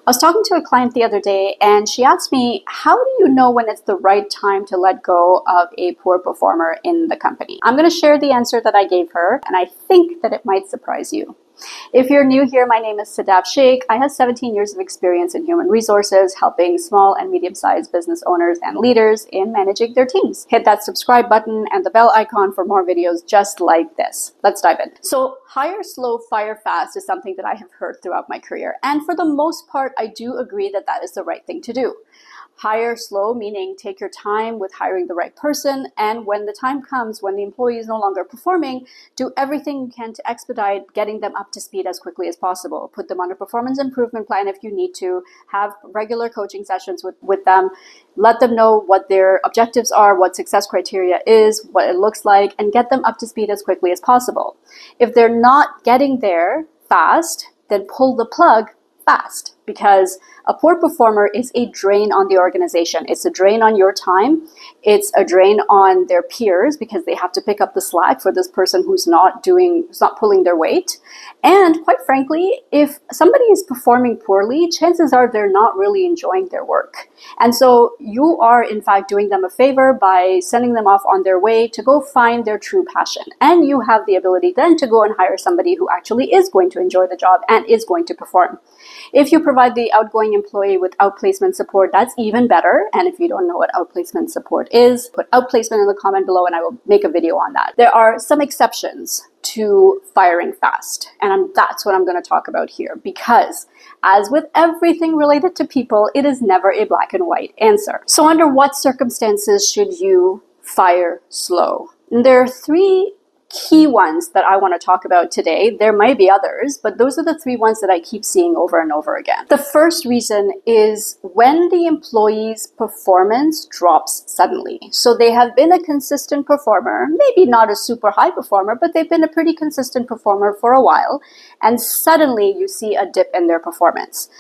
I was talking to a client the other day and she asked me, how do you know when it's the right time to let go of a poor performer in the company? I'm going to share the answer that I gave her, and I think that it might surprise you. If you're new here, my name is Sadaf Sheikh. I have 17 years of experience in human resources, helping small and medium-sized business owners and leaders in managing their teams. Hit that subscribe button and the bell icon for more videos just like this. Let's dive in. So hire slow, fire fast is something that I have heard throughout my career. And for the most part, I do agree that that is the right thing to do. Hire slow, meaning take your time with hiring the right person, and when the time comes when the employee is no longer performing, do everything you can to expedite getting them up to speed as quickly as possible. Put them on a performance improvement plan if you need to, have regular coaching sessions with them, let them know what their objectives are, what success criteria is, what it looks like, and get them up to speed as quickly as possible. If they're not getting there fast, then pull the plug fast, because a poor performer is a drain on the organization. It's a drain on your time. It's a drain on their peers because they have to pick up the slack for this person who's not pulling their weight. And quite frankly, if somebody is performing poorly, chances are they're not really enjoying their work. And so you are in fact doing them a favor by sending them off on their way to go find their true passion. And you have the ability then to go and hire somebody who actually is going to enjoy the job and is going to perform. If you provide the outgoing employee with outplacement support, that's even better. And if you don't know what outplacement support is, put outplacement in the comment below and I will make a video on that. There are some exceptions to firing fast, and that's what I'm going to talk about here, because as with everything related to people, it is never a black and white answer. So under what circumstances should you fire slow? And there are three key ones that I want to talk about today. There might be others, but those are the three ones that I keep seeing over and over again. The first reason is when the employee's performance drops suddenly. So they have been a consistent performer, maybe not a super high performer, but they've been a pretty consistent performer for a while, and suddenly you see a dip in their performance.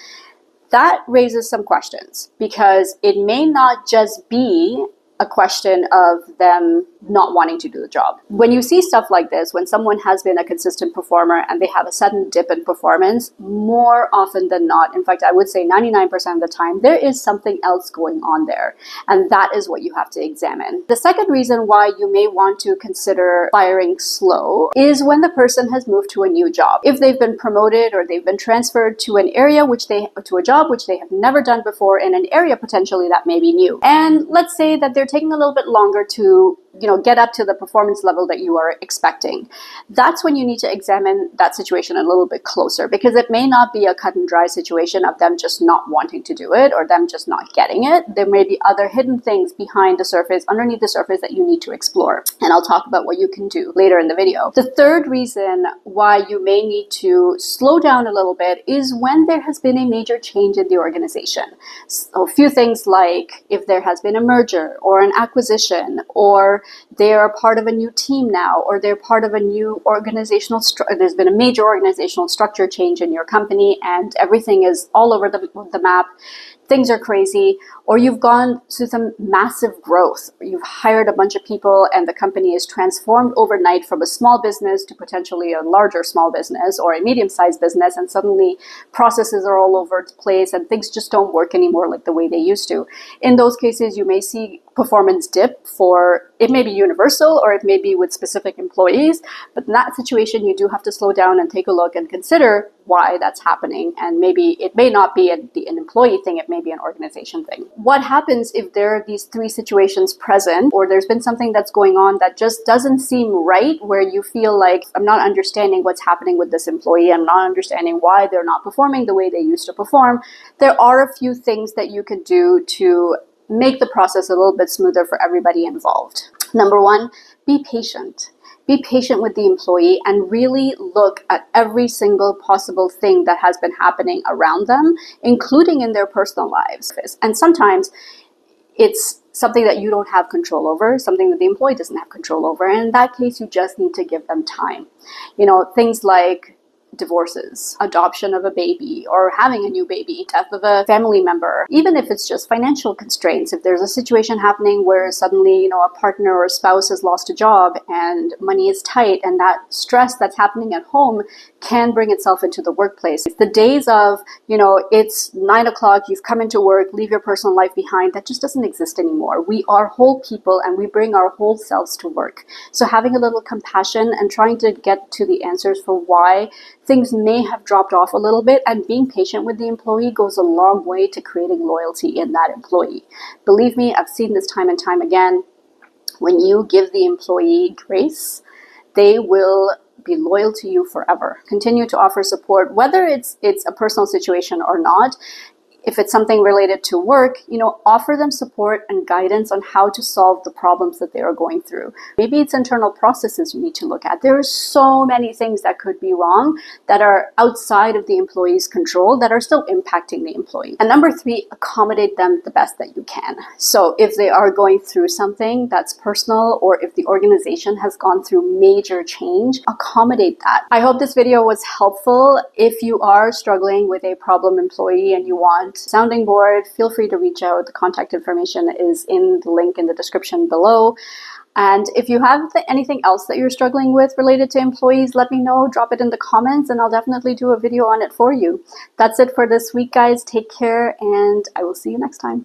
That raises some questions, because it may not just be a question of them not wanting to do the job. When you see stuff like this, when someone has been a consistent performer and they have a sudden dip in performance, more often than not, in fact, I would say 99% of the time, there is something else going on there. And that is what you have to examine. The second reason why you may want to consider firing slow is when the person has moved to a new job. If they've been promoted or they've been transferred to an area to a job which they have never done before, in an area potentially that may be new. And let's say that they're taking a little bit longer to get up to the performance level that you are expecting. That's when you need to examine that situation a little bit closer, because it may not be a cut and dry situation of them just not wanting to do it or them just not getting it. There may be other hidden things behind the surface, underneath the surface, that you need to explore. And I'll talk about what you can do later in the video. The third reason why you may need to slow down a little bit is when there has been a major change in the organization. So a few things like if there has been a merger or an acquisition, or they are part of a new team now, or they're part of a new organizational there's been a major organizational structure change in your company and everything is all over the map. Things are crazy, or you've gone through some massive growth. You've hired a bunch of people and the company is transformed overnight from a small business to potentially a larger small business or a medium-sized business, and suddenly processes are all over the place and things just don't work anymore like the way they used to. In those cases, you may see performance dip. It may be universal or it may be with specific employees, but in that situation you do have to slow down and take a look and consider why that's happening. And maybe it may not be an employee thing, it may be an organization thing. What happens if there are these three situations present, or there's been something that's going on that just doesn't seem right, where you feel like, I'm not understanding what's happening with this employee, I'm not understanding why they're not performing the way they used to perform? There are a few things that you can do to make the process a little bit smoother for everybody involved. Number one, be patient. Be patient with the employee and really look at every single possible thing that has been happening around them, including in their personal lives. And sometimes it's something that you don't have control over, something that the employee doesn't have control over. And in that case, you just need to give them time. Things like divorces, adoption of a baby, or having a new baby, death of a family member, even if it's just financial constraints. If there's a situation happening where suddenly, a partner or spouse has lost a job and money is tight, and that stress that's happening at home can bring itself into the workplace. The days of, it's 9 o'clock, you've come into work, leave your personal life behind, that just doesn't exist anymore. We are whole people and we bring our whole selves to work. So having a little compassion and trying to get to the answers for why things may have dropped off a little bit, and being patient with the employee goes a long way to creating loyalty in that employee. Believe me, I've seen this time and time again. When you give the employee grace, they will be loyal to you forever. Continue to offer support, whether it's a personal situation or not. If it's something related to work, offer them support and guidance on how to solve the problems that they are going through. Maybe it's internal processes you need to look at. There are so many things that could be wrong that are outside of the employee's control that are still impacting the employee. And number 3, accommodate them the best that you can. So if they are going through something that's personal, or if the organization has gone through major change, accommodate that. I hope this video was helpful. If you are struggling with a problem employee and you want sounding board, feel free to reach out. The contact information is in the link in the description below. And if you have anything else that you're struggling with related to employees, let me know, drop it in the comments, and I'll definitely do a video on it for you. That's it for this week, guys. Take care, and I will see you next time.